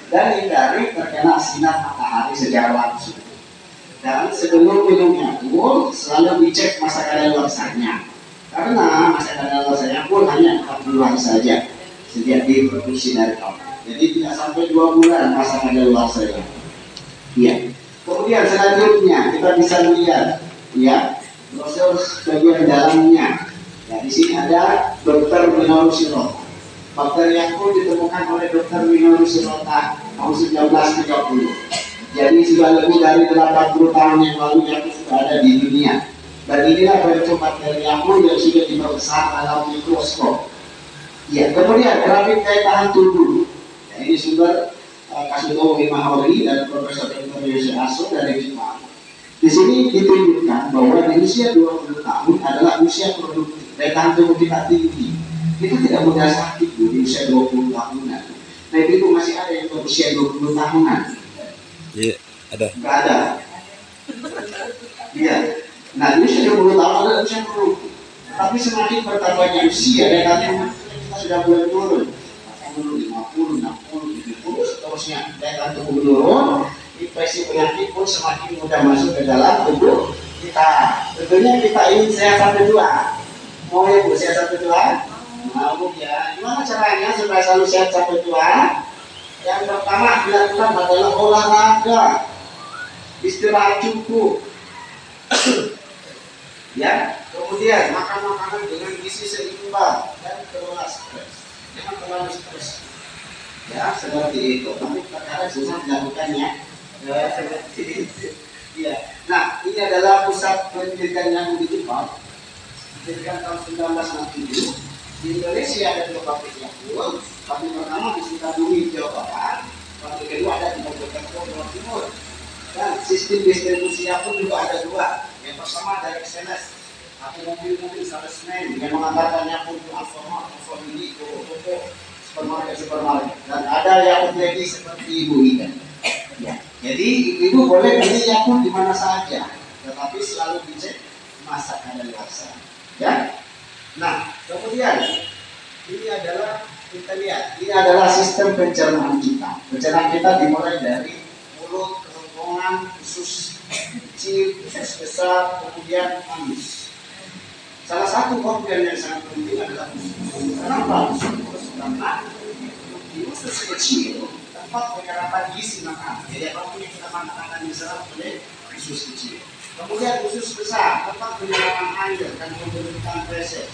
dan hindari terkena sinar matahari secara langsung. Dan sebelum minumnya pun selalu dicek masa kadaluarsanya, karena masa kadaluarsanya pun hanya 40 hari saja sejak diproduksi dari awal. Jadi tidak sampai 2 bulan masa kadaluarsanya. Ya. Kemudian selanjutnya kita bisa lihat ya proses bagian dalamnya. Ya, di sini ada Dr. Minoru Shirota. Bakteri yang pun ditemukan oleh Dr. Minoru Shirota tahun 1930. Jadi sudah lebih dari 80 tahun yang lalu yang sudah ada di dunia. Dan inilah bentuk bakteri yang sudah diperbesar dalam mikroskop. Ya, kemudian grafik daya tahan tubuh. Ya, ini sumber Kazuto Himahori dan Profesor Dr. Yoshi Aso dari Jepang. Di sini ditunjukkan bahwa di usia 20 tahun adalah usia produktif. Daya tahan tubuh kita tinggi. Itu tidak mudah sakit di usia 20 tahunan. Nah, itu masih ada yang berusia 20 tahunan. Iya, ada. Enggak ada. Iya. Nah, ini sudah 20 tahun adalah usia produktif. Tapi semakin bertambahnya usia, daya tahan tubuh kita sudah mulai turun. 40, 50, 60, 70, seterusnya. Daya tahan tubuh menurun, infeksi penyakit pun semakin mudah masuk ke dalam tubuh kita. Tentunya kita ingin sehat sampai tua. Mau ya Bu, sehat sampai tua? Mau ya. Gimana caranya supaya selalu sehat sampai tua? Yang pertama dilakukan adalah olahraga, istirahat cukup, ya. Kemudian makan makanan dengan gizi seimbang dan kelola stres. Jangan terlalu stres, ya seperti itu. Tapi terkadang susah dilakukannya, ya seperti itu. Ya. Nah, ini adalah pusat pendidikan yang di Jepang. Didirikan tahun 1967. Di Indonesia ada 2 pabrik yang full. Pabrik pertama di Sukabumi, Jawa Barat. Pabrik kedua ada di Mojokerto, Jawa Timur. Dan sistem distribusinya pun juga ada 2. Yang pertama dari SNS, atau mobil-mobil salesman yang mengantarkannya pun ke Alfamart, Alfamidi, Toko, supermarket. Dan ada yang menjadi seperti Ibu Ida. Ya. Jadi ibu boleh belinya pun di mana saja, tetapi selalu dicek masa kadaluarsa. Ya. Nah, kemudian ini adalah kita lihat, ini adalah sistem pencernaan kita. Pencernaan kita dimulai dari mulut, kerongkongan, usus kecil, usus besar, kemudian anus. Salah satu organ yang sangat penting adalah usus. Kenapa usus? Karena di usus kecil tempat penyerapan gizi makanan. Jadi apapun yang kita makan akan diserap oleh usus kecil. Kemudian usus besar, tempat penyerapan air dan pembentukan feses.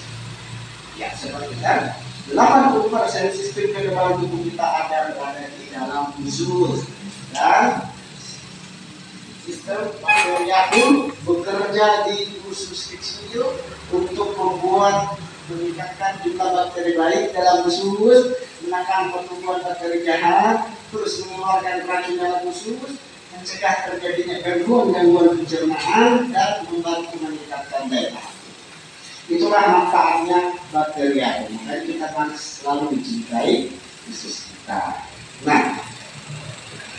Ya, seperti kan 80% sistem kekebalan tubuh kita ada di dalam usus. Dan sistem bakteria pun bekerja di usus kecil untuk meningkatkan jumlah bakteri baik dalam usus, menekan pertumbuhan bakteri jahat, terus mengeluarkan racun dalam usus, mencegah terjadinya gangguan pencernaan, dan membantu meningkatkan daya tahan. Itulah manfaatnya bakteri. Makanya kita harus selalu mencintai usus kita. Nah,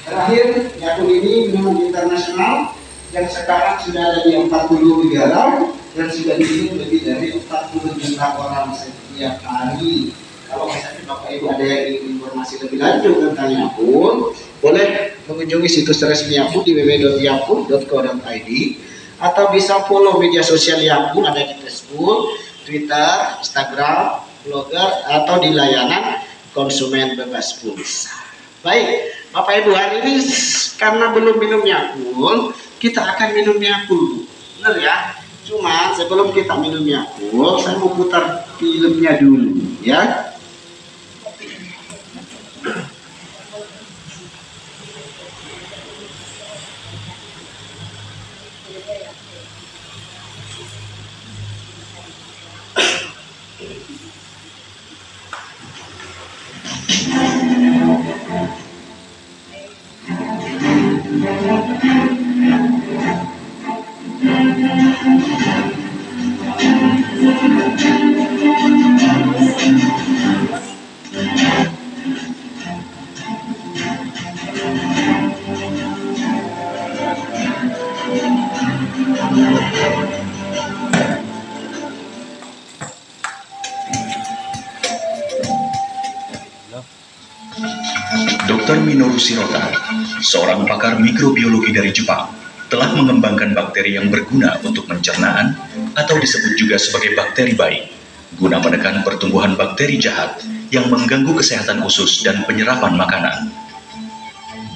terakhir, Yakult ini minum internasional yang sekarang sudah ada di 40 negara dan sudah diminum lebih dari 40 juta orang setiap hari. Kalau misalnya Bapak Ibu ada yang ingin informasi lebih lanjut tentang Yakult, boleh mengunjungi situs resmi Yakult di www.yakult.co.id atau bisa follow media sosial Yakult, ada di Facebook, Twitter, Instagram, blogger, atau di layanan konsumen bebas pulsa. Baik, Bapak Ibu, hari ini karena belum minum Yakult, kita akan minum Yakult, benar ya? Cuma sebelum kita minum Yakult, saya mau putar filmnya dulu, ya. Halo. Dr. Minoru Shirota, seorang pakar mikrobiologi dari Jepang, telah mengembangkan bakteri yang berguna untuk pencernaan atau disebut juga sebagai bakteri baik, guna menekan pertumbuhan bakteri jahat yang mengganggu kesehatan usus dan penyerapan makanan.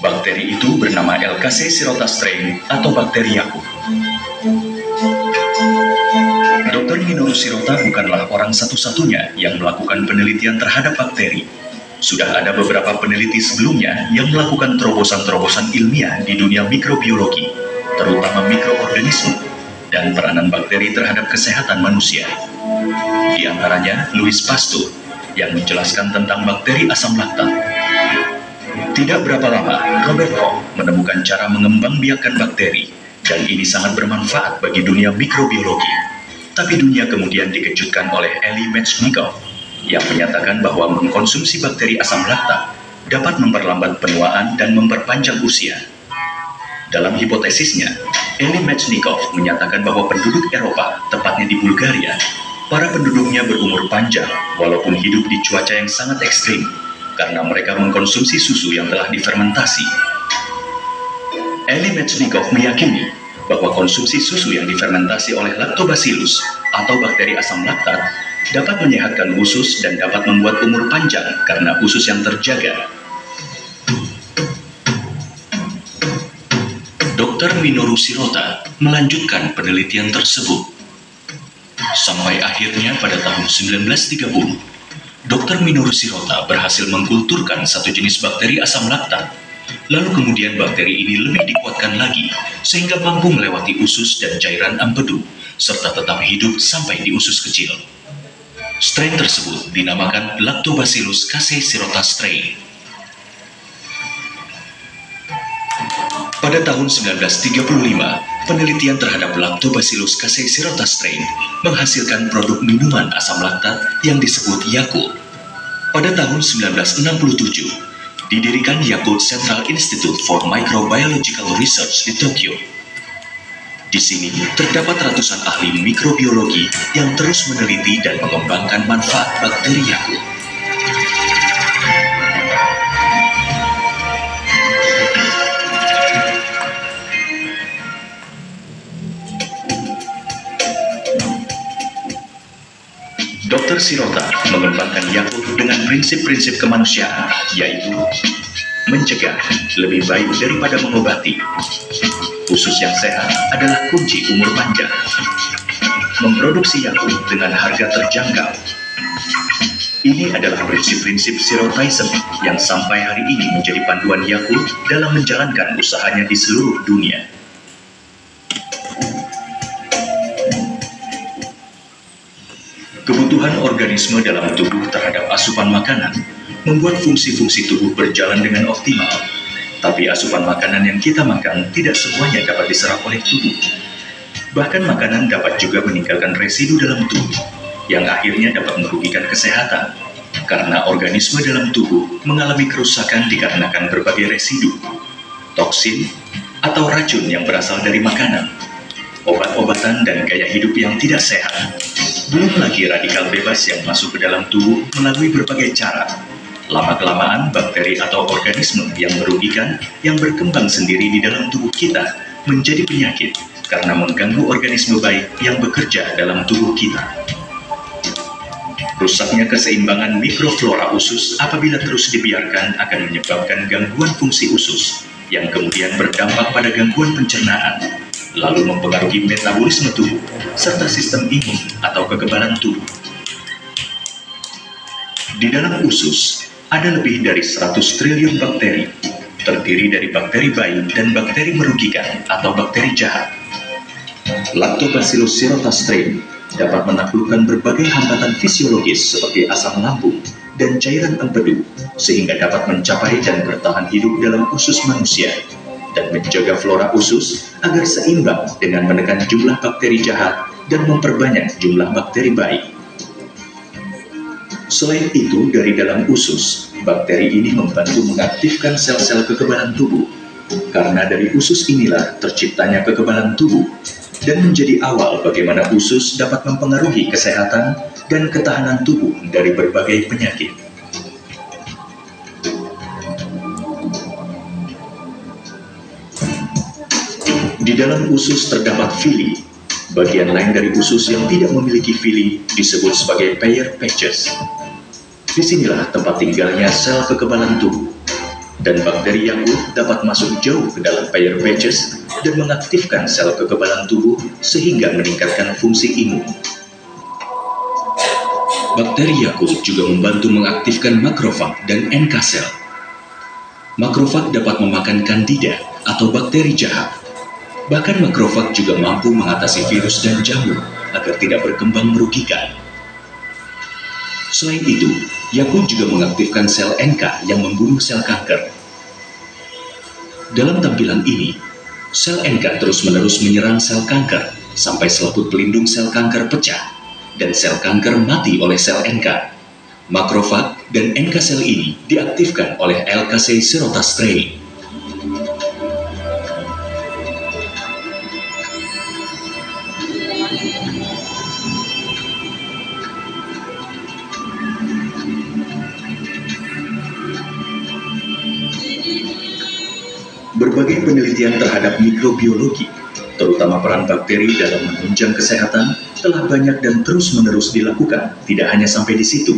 Bakteri itu bernama LKC Shirota strain atau bakteri Yakult. Dr. Minoru Shirota bukanlah orang satu-satunya yang melakukan penelitian terhadap bakteri. Sudah ada beberapa peneliti sebelumnya yang melakukan terobosan-terobosan ilmiah di dunia mikrobiologi, terutama mikroorganisme, dan peranan bakteri terhadap kesehatan manusia. Di antaranya Louis Pasteur, yang menjelaskan tentang bakteri asam laktat. Tidak berapa lama, Robert Koch menemukan cara mengembangbiakkan bakteri, dan ini sangat bermanfaat bagi dunia mikrobiologi. Tapi dunia kemudian dikejutkan oleh Elie Metchnikoff, yang menyatakan bahwa mengkonsumsi bakteri asam laktat dapat memperlambat penuaan dan memperpanjang usia. Dalam hipotesisnya, Elie Metchnikoff menyatakan bahwa penduduk Eropa, tepatnya di Bulgaria, para penduduknya berumur panjang walaupun hidup di cuaca yang sangat ekstrim, karena mereka mengkonsumsi susu yang telah difermentasi. Elie Metchnikoff meyakini bahwa konsumsi susu yang difermentasi oleh Lactobacillus atau bakteri asam laktat dapat menyehatkan usus dan dapat membuat umur panjang karena usus yang terjaga. Dr. Minoru Shirota melanjutkan penelitian tersebut. Sampai akhirnya pada tahun 1930, Dr. Minoru Shirota berhasil mengkulturkan satu jenis bakteri asam laktat. Lalu kemudian bakteri ini lebih dikuatkan lagi, sehingga mampu melewati usus dan cairan empedu, serta tetap hidup sampai di usus kecil. Strain tersebut dinamakan Lactobacillus casei Shirota strain. Pada tahun 1935, penelitian terhadap Lactobacillus casei Shirota strain menghasilkan produk minuman asam laktat yang disebut Yakult. Pada tahun 1967, didirikan Yakult Central Institute for Microbiological Research di Tokyo. Di sini terdapat ratusan ahli mikrobiologi yang terus meneliti dan mengembangkan manfaat bakteri Yakult. Dr. Shirota mengembangkan Yakult dengan prinsip-prinsip kemanusiaan, yaitu mencegah lebih baik daripada mengobati. Usus yang sehat adalah kunci umur panjang. Memproduksi Yakult dengan harga terjangkau. Ini adalah prinsip-prinsip Shirotaism yang sampai hari ini menjadi panduan Yakult dalam menjalankan usahanya di seluruh dunia. Kebutuhan organisme dalam tubuh terhadap asupan makanan membuat fungsi-fungsi tubuh berjalan dengan optimal. Tapi asupan makanan yang kita makan tidak semuanya dapat diserap oleh tubuh. Bahkan makanan dapat juga meninggalkan residu dalam tubuh, yang akhirnya dapat merugikan kesehatan, karena organisme dalam tubuh mengalami kerusakan dikarenakan berbagai residu, toksin, atau racun yang berasal dari makanan, obat-obatan dan gaya hidup yang tidak sehat. Belum lagi radikal bebas yang masuk ke dalam tubuh melalui berbagai cara. Lama-kelamaan, bakteri atau organisme yang merugikan yang berkembang sendiri di dalam tubuh kita menjadi penyakit karena mengganggu organisme baik yang bekerja dalam tubuh kita. Rusaknya keseimbangan mikroflora usus apabila terus dibiarkan akan menyebabkan gangguan fungsi usus yang kemudian berdampak pada gangguan pencernaan, lalu mempengaruhi metabolisme tubuh serta sistem imun atau kekebalan tubuh. Di dalam usus, ada lebih dari 100 triliun bakteri, terdiri dari bakteri baik dan bakteri merugikan atau bakteri jahat. Lactobacillus Shirota strain dapat menaklukkan berbagai hambatan fisiologis seperti asam lambung dan cairan empedu, sehingga dapat mencapai dan bertahan hidup dalam usus manusia, dan menjaga flora usus agar seimbang dengan menekan jumlah bakteri jahat dan memperbanyak jumlah bakteri baik. Selain itu, dari dalam usus, bakteri ini membantu mengaktifkan sel-sel kekebalan tubuh. Karena dari usus inilah terciptanya kekebalan tubuh, dan menjadi awal bagaimana usus dapat mempengaruhi kesehatan dan ketahanan tubuh dari berbagai penyakit. Di dalam usus terdapat villi. Bagian lain dari usus yang tidak memiliki villi disebut sebagai Peyer's patches. Disinilah tempat tinggalnya sel kekebalan tubuh. Dan bakteri Yakult dapat masuk jauh ke dalam Peyer's patches dan mengaktifkan sel kekebalan tubuh sehingga meningkatkan fungsi imun. Bakteri Yakult juga membantu mengaktifkan makrofag dan NK sel. Makrofag dapat memakan kandida atau bakteri jahat. Bahkan makrofag juga mampu mengatasi virus dan jamur agar tidak berkembang merugikan. Selain itu, Yakult juga mengaktifkan sel NK yang membunuh sel kanker. Dalam tampilan ini, sel NK terus-menerus menyerang sel kanker sampai selaput pelindung sel kanker pecah dan sel kanker mati oleh sel NK. Makrofag dan NK sel ini diaktifkan oleh LKC serota strain. Berbagai penelitian terhadap mikrobiologi, terutama peran bakteri dalam menunjang kesehatan, telah banyak dan terus-menerus dilakukan, tidak hanya sampai di situ.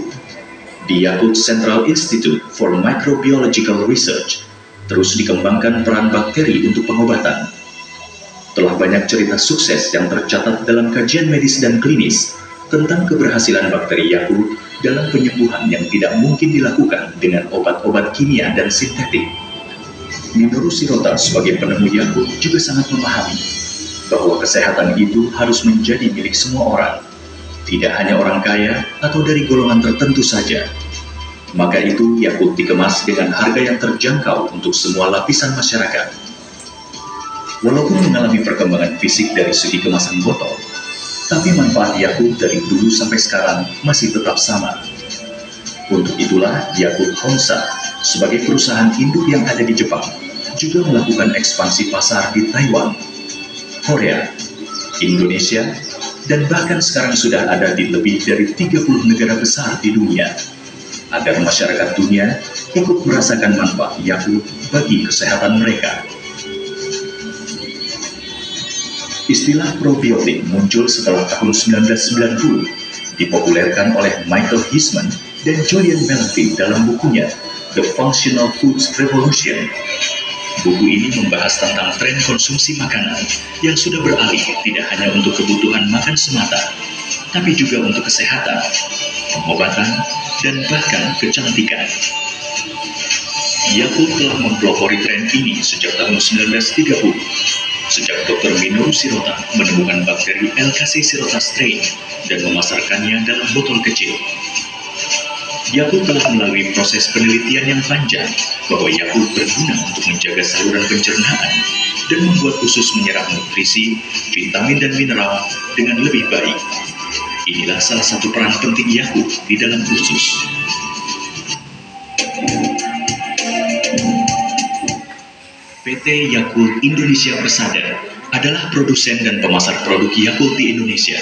Di Yakult Central Institute for Microbiological Research, terus dikembangkan peran bakteri untuk pengobatan. Telah banyak cerita sukses yang tercatat dalam kajian medis dan klinis tentang keberhasilan bakteri Yakult dalam penyembuhan yang tidak mungkin dilakukan dengan obat-obat kimia dan sintetik. Minoru Shirota sebagai penemu Yakult juga sangat memahami bahwa kesehatan itu harus menjadi milik semua orang, tidak hanya orang kaya atau dari golongan tertentu saja. Maka itu Yakult dikemas dengan harga yang terjangkau untuk semua lapisan masyarakat. Walaupun mengalami perkembangan fisik dari segi kemasan botol, tapi manfaat Yakult dari dulu sampai sekarang masih tetap sama. Untuk itulah Yakult Honsha sebagai perusahaan induk yang ada di Jepang juga melakukan ekspansi pasar di Taiwan, Korea, Indonesia, dan bahkan sekarang sudah ada di lebih dari 30 negara besar di dunia, agar masyarakat dunia ikut merasakan manfaat Yakult bagi kesehatan mereka. Istilah probiotik muncul setelah tahun 1990, dipopulerkan oleh Michael Heisman dan Julian Melfi dalam bukunya The Functional Foods Revolution. Buku ini membahas tentang tren konsumsi makanan yang sudah beralih tidak hanya untuk kebutuhan makan semata, tapi juga untuk kesehatan, pengobatan, dan bahkan kecantikan. Yakult telah mempelopori tren ini sejak tahun 1930, sejak Dr. Minoru Shirota menemukan bakteri LKC serota strain dan memasarkannya dalam botol kecil. Yakult telah melalui proses penelitian yang panjang bahwa Yakult berguna untuk menjaga saluran pencernaan dan membuat usus menyerap nutrisi, vitamin, dan mineral dengan lebih baik. Inilah salah satu peran penting Yakult di dalam usus. PT Yakult Indonesia Persada adalah produsen dan pemasar produk Yakult di Indonesia.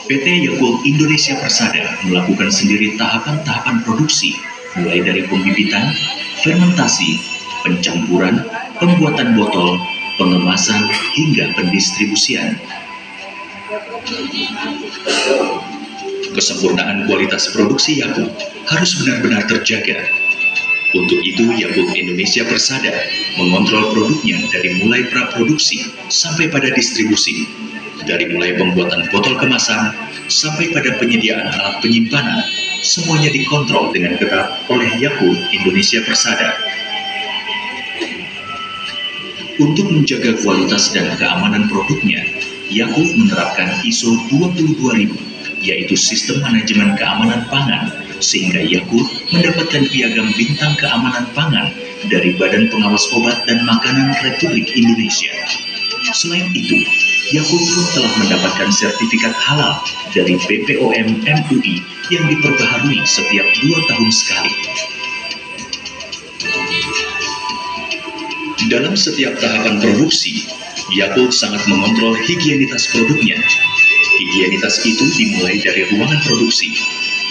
PT Yakult Indonesia Persada melakukan sendiri tahapan-tahapan produksi, mulai dari pembibitan, fermentasi, pencampuran, pembuatan botol, pengemasan, hingga pendistribusian. Kesempurnaan kualitas produksi Yakult harus benar-benar terjaga. Untuk itu, Yakult Indonesia Persada mengontrol produknya dari mulai praproduksi sampai pada distribusi, dari mulai pembuatan botol kemasan sampai pada penyediaan alat penyimpanan, semuanya dikontrol dengan ketat oleh Yakult Indonesia Persada. Untuk menjaga kualitas dan keamanan produknya, Yakult menerapkan ISO 22000, yaitu Sistem Manajemen Keamanan Pangan, sehingga Yakult mendapatkan piagam bintang keamanan pangan dari Badan Pengawas Obat dan Makanan Republik Indonesia. Selain itu, Yakult pun telah mendapatkan sertifikat halal dari BPOM MUI yang diperbaharui setiap 2 tahun sekali. Dalam setiap tahapan produksi, Yakult sangat mengontrol higienitas produknya. Higienitas itu dimulai dari ruangan produksi,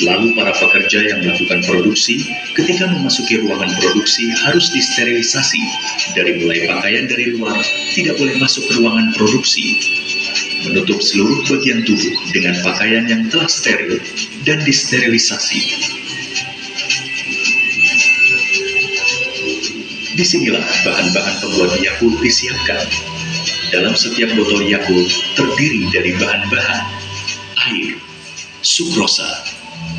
Lalu para pekerja yang melakukan produksi ketika memasuki ruangan produksi harus disterilisasi. Dari mulai pakaian dari luar tidak boleh masuk ke ruangan produksi. Menutup seluruh bagian tubuh dengan pakaian yang telah steril dan disterilisasi. Disinilah bahan-bahan pembuat Yakult disiapkan. Dalam setiap botol Yakult terdiri dari bahan-bahan air, sukrosa,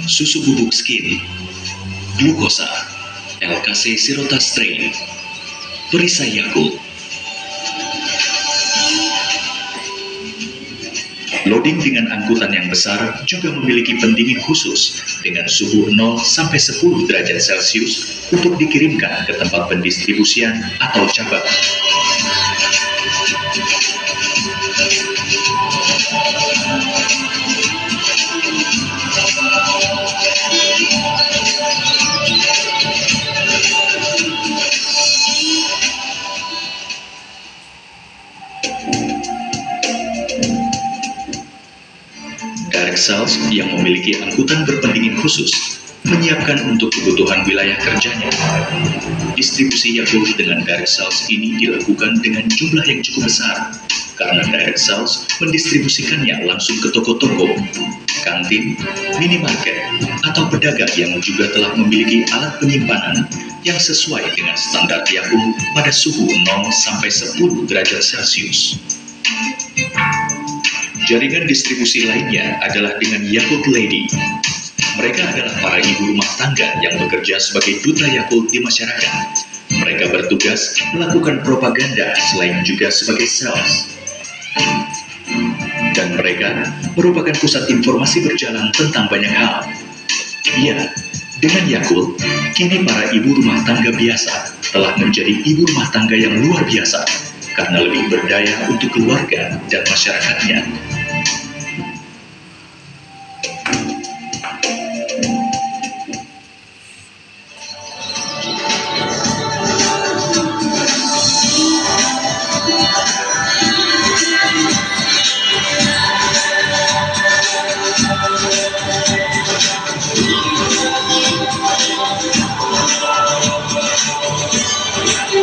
susu bubuk skin, glukosa, LKC Sirota Strain, perisai Yakult. Loading dengan angkutan yang besar juga memiliki pendingin khusus dengan suhu 0 sampai 10 derajat Celcius untuk dikirimkan ke tempat pendistribusian atau cabang. Direct Sales yang memiliki angkutan berpendingin khusus menyiapkan untuk kebutuhan wilayah kerjanya. Distribusi Yakult dengan Direct Sales ini dilakukan dengan jumlah yang cukup besar karena Direct Sales mendistribusikannya langsung ke toko-toko, kantin, minimarket, atau pedagang yang juga telah memiliki alat penyimpanan yang sesuai dengan standar Yakult pada suhu 0 sampai 10 derajat Celcius. Jaringan distribusi lainnya adalah dengan Yakult Lady. Mereka adalah para ibu rumah tangga yang bekerja sebagai duta Yakult di masyarakat. Mereka bertugas melakukan propaganda selain juga sebagai sales. Dan mereka merupakan pusat informasi berjalan tentang banyak hal. Ya, dengan Yakult, kini para ibu rumah tangga biasa telah menjadi ibu rumah tangga yang luar biasa karena lebih berdaya untuk keluarga dan masyarakatnya.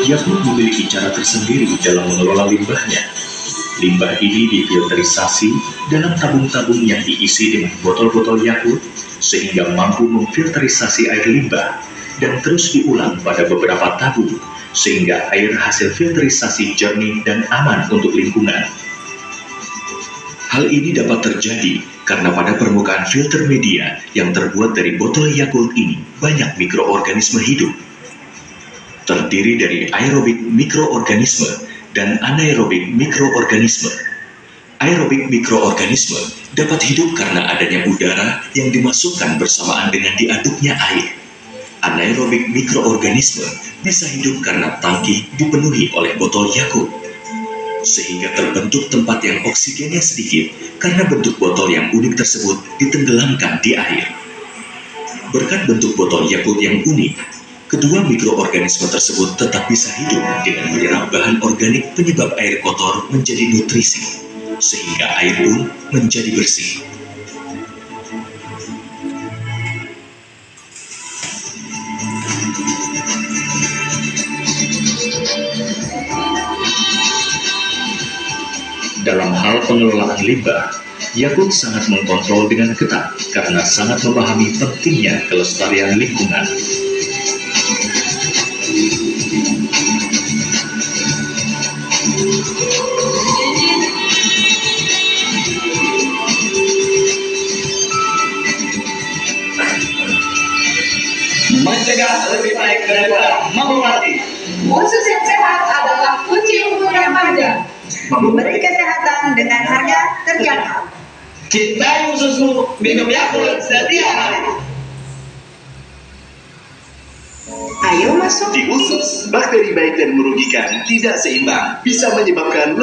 Yakult memiliki cara tersendiri dalam mengelola limbahnya. Limbah ini difilterisasi dalam tabung-tabung yang diisi dengan botol-botol Yakult sehingga mampu memfilterisasi air limbah dan terus diulang pada beberapa tabung sehingga air hasil filterisasi jernih dan aman untuk lingkungan. Hal ini dapat terjadi karena pada permukaan filter media yang terbuat dari botol Yakult ini banyak mikroorganisme hidup. Terdiri dari aerobik mikroorganisme dan anaerobik mikroorganisme. Aerobik mikroorganisme dapat hidup karena adanya udara yang dimasukkan bersamaan dengan diaduknya air. Anaerobik mikroorganisme bisa hidup karena tangki dipenuhi oleh botol Yakult, sehingga terbentuk tempat yang oksigennya sedikit karena bentuk botol yang unik tersebut ditenggelamkan di air. Berkat bentuk botol Yakult yang unik, kedua mikroorganisme tersebut tetap bisa hidup dengan menyerap bahan organik penyebab air kotor menjadi nutrisi, sehingga air pun menjadi bersih. Dalam hal pengelolaan limbah, Yakult sangat mengkontrol dengan ketat karena sangat memahami pentingnya kelestarian lingkungan. Mencegah lebih baik daripada mengobati. Usus yang sehat adalah kunci umur yang panjang. Memberi kesehatan dengan harga terjangkau. Cintai ususmu, minum Yakult setiap hari. Ayo masuk. Di usus, bakteri baik dan merugikan tidak seimbang bisa menyebabkan